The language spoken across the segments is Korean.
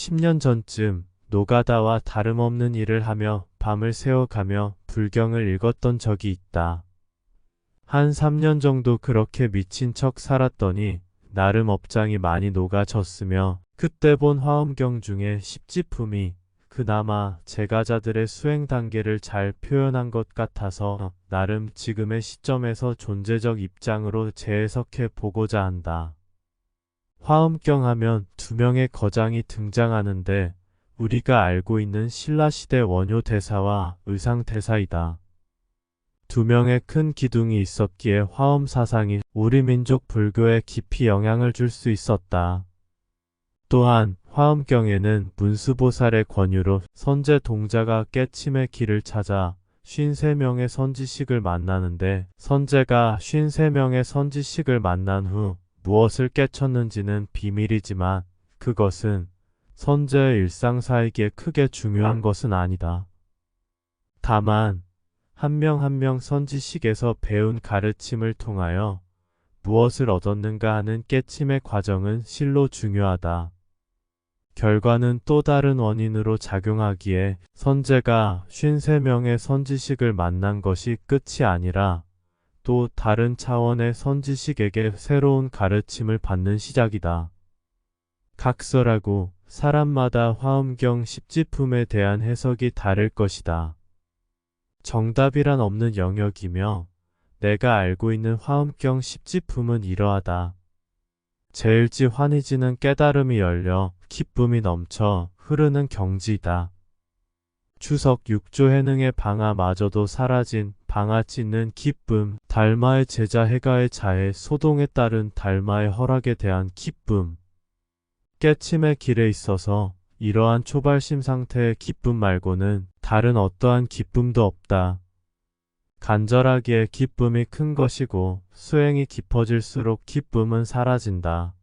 10년 전쯤 노가다와 다름없는 일을 하며 밤을 새워가며 불경을 읽었던 적이 있다. 한 3년 정도 그렇게 미친 척 살았더니 나름 업장이 많이 녹아졌으며 그때 본 화엄경 중에 10지품이 그나마 제가자들의 수행 단계를 잘 표현한 것 같아서 나름 지금의 시점에서 존재적 입장으로 재해석해 보고자 한다. 화엄경 하면 두 명의 거장이 등장하는데 우리가 알고 있는 신라시대 원효 대사와 의상 대사이다. 두 명의 큰 기둥이 있었기에 화엄 사상이 우리 민족 불교에 깊이 영향을 줄 수 있었다. 또한 화엄경에는 문수보살의 권유로 선제 동자가 깨침의 길을 찾아 53명의 선지식을 만나는데 선제가 53명의 선지식을 만난 후 무엇을 깨쳤는지는 비밀이지만 그것은 선제의 일상사이기에 크게 중요한 것은 아니다. 다만 한 명 한 명 선지식에서 배운 가르침을 통하여 무엇을 얻었는가 하는 깨침의 과정은 실로 중요하다. 결과는 또 다른 원인으로 작용하기에 선제가 53명의 선지식을 만난 것이 끝이 아니라 또 다른 차원의 선지식에게 새로운 가르침을 받는 시작이다. 각설하고 사람마다 화엄경 10지품에 대한 해석이 다를 것이다. 정답이란 없는 영역이며 내가 알고 있는 화엄경 10지품은 이러하다. 제일지 환희지는 깨달음이 열려 기쁨이 넘쳐 흐르는 경지이다. 추석 6조 해능의 방아마저도 사라진 방아 찢는 기쁨, 달마의 제자 해가의 자해 소동에 따른 달마의 허락에 대한 기쁨. 깨침의 길에 있어서 이러한 초발심 상태의 기쁨 말고는 다른 어떠한 기쁨도 없다. 간절하기에 기쁨이 큰 것이고 수행이 깊어질수록 기쁨은 사라진다.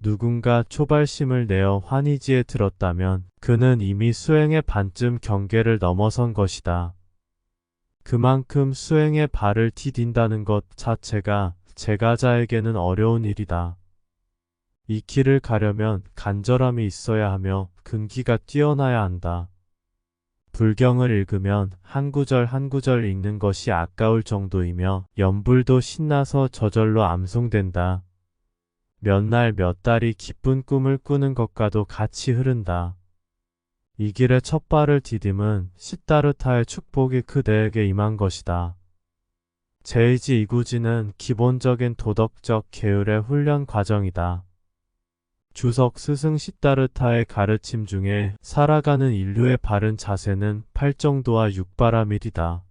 누군가 초발심을 내어 환희지에 들었다면 그는 이미 수행의 반쯤 경계를 넘어선 것이다. 그만큼 수행의 발을 디딘다는 것 자체가 제가자에게는 어려운 일이다. 이 길을 가려면 간절함이 있어야 하며 근기가 뛰어나야 한다. 불경을 읽으면 한 구절 한 구절 읽는 것이 아까울 정도이며 연불도 신나서 저절로 암송된다. 몇 날 몇 달이 기쁜 꿈을 꾸는 것과도 같이 흐른다. 이 길의 첫 발을 디딤은 시다르타의 축복이 그대에게 임한 것이다. 제이지 이구지는 기본적인 도덕적 계율의 훈련 과정이다. 주석 스승 시다르타의 가르침 중에 살아가는 인류의 바른 자세는 팔정도와 육바라밀이다.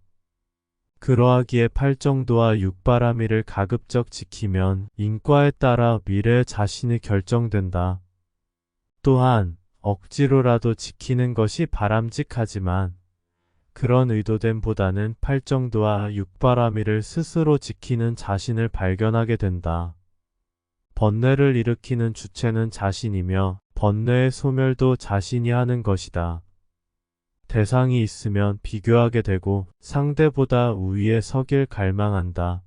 그러하기에 팔정도와 육바라밀을 가급적 지키면 인과에 따라 미래의 자신이 결정된다. 또한 억지로라도 지키는 것이 바람직하지만 그런 의도됨보다는 팔정도와 육바라밀을 스스로 지키는 자신을 발견하게 된다. 번뇌를 일으키는 주체는 자신이며 번뇌의 소멸도 자신이 하는 것이다. 대상이 있으면 비교하게 되고 상대보다 우위에 서길 갈망한다.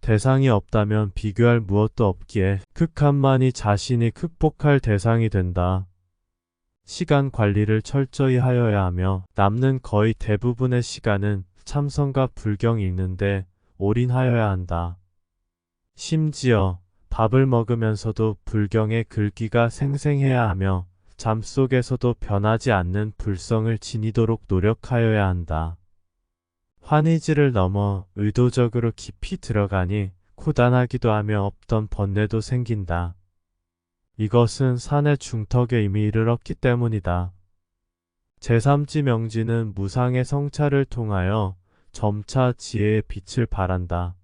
대상이 없다면 비교할 무엇도 없기에 극한만이 자신이 극복할 대상이 된다. 시간 관리를 철저히 하여야 하며 남는 거의 대부분의 시간은 참선과 불경 읽는데 올인하여야 한다. 심지어 밥을 먹으면서도 불경의 글귀가 생생해야 하며 잠 속에서도 변하지 않는 불성을 지니도록 노력하여야 한다. 환희지를 넘어 의도적으로 깊이 들어가니 고단하기도 하며 없던 번뇌도 생긴다. 이것은 산의 중턱에 이미 이르렀기 때문이다. 제3지 명지는 무상의 성찰을 통하여 점차 지혜의 빛을 발한다.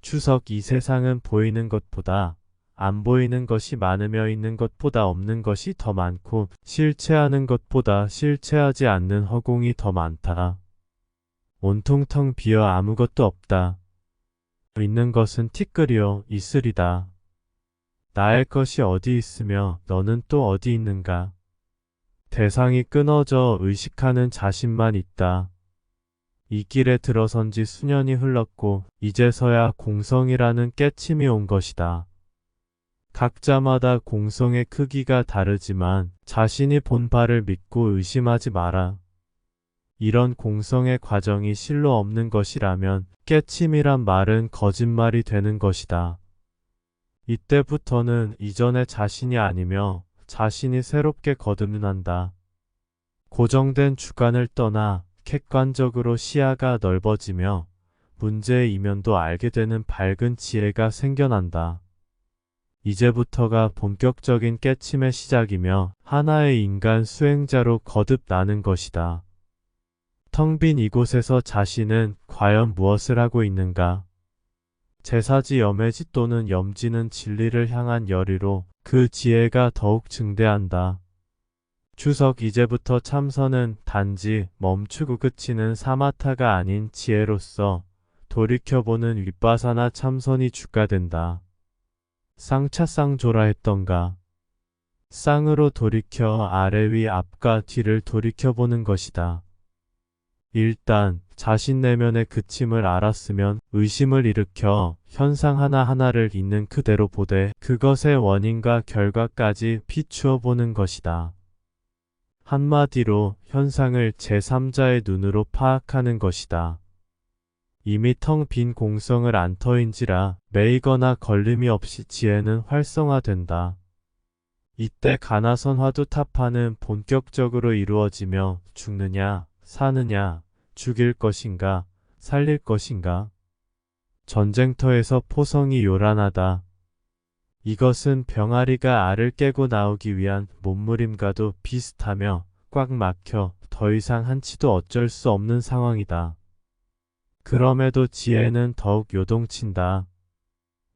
추석 이 세상은 보이는 것보다 안 보이는 것이 많으며 있는 것보다 없는 것이 더 많고 실체하는 것보다 실체하지 않는 허공이 더 많다. 온통 텅 비어 아무것도 없다. 있는 것은 티끌이요 이슬이다. 나의 것이 어디 있으며 너는 또 어디 있는가? 대상이 끊어져 의식하는 자신만 있다. 이 길에 들어선 지 수년이 흘렀고 이제서야 공성이라는 깨침이 온 것이다. 각자마다 공성의 크기가 다르지만 자신이 본 바를 믿고 의심하지 마라. 이런 공성의 과정이 실로 없는 것이라면 깨침이란 말은 거짓말이 되는 것이다. 이때부터는 이전의 자신이 아니며 자신이 새롭게 거듭난다. 고정된 주관을 떠나 객관적으로 시야가 넓어지며 문제의 이면도 알게 되는 밝은 지혜가 생겨난다. 이제부터가 본격적인 깨침의 시작이며 하나의 인간 수행자로 거듭나는 것이다. 텅 빈 이곳에서 자신은 과연 무엇을 하고 있는가? 제사지 염해지 또는 염지는 진리를 향한 열의로 그 지혜가 더욱 증대한다. 추석 이제부터 참선은 단지 멈추고 그치는 사마타가 아닌 지혜로서 돌이켜보는 윗바사나 참선이 주가 된다. 쌍차쌍조라 했던가. 쌍으로 돌이켜 아래 위 앞과 뒤를 돌이켜보는 것이다. 일단 자신 내면의 그침을 알았으면 의심을 일으켜 현상 하나하나를 있는 그대로 보되 그것의 원인과 결과까지 비추어 보는 것이다. 한마디로 현상을 제3자의 눈으로 파악하는 것이다. 이미 텅 빈 공성을 안 터인지라 매이거나 걸림이 없이 지혜는 활성화된다. 이때 가나선 화두타파는 본격적으로 이루어지며 죽느냐, 사느냐, 죽일 것인가, 살릴 것인가. 전쟁터에서 포성이 요란하다. 이것은 병아리가 알을 깨고 나오기 위한 몸부림과도 비슷하며 꽉 막혀 더 이상 한치도 어쩔 수 없는 상황이다. 그럼에도 지혜는 더욱 요동친다.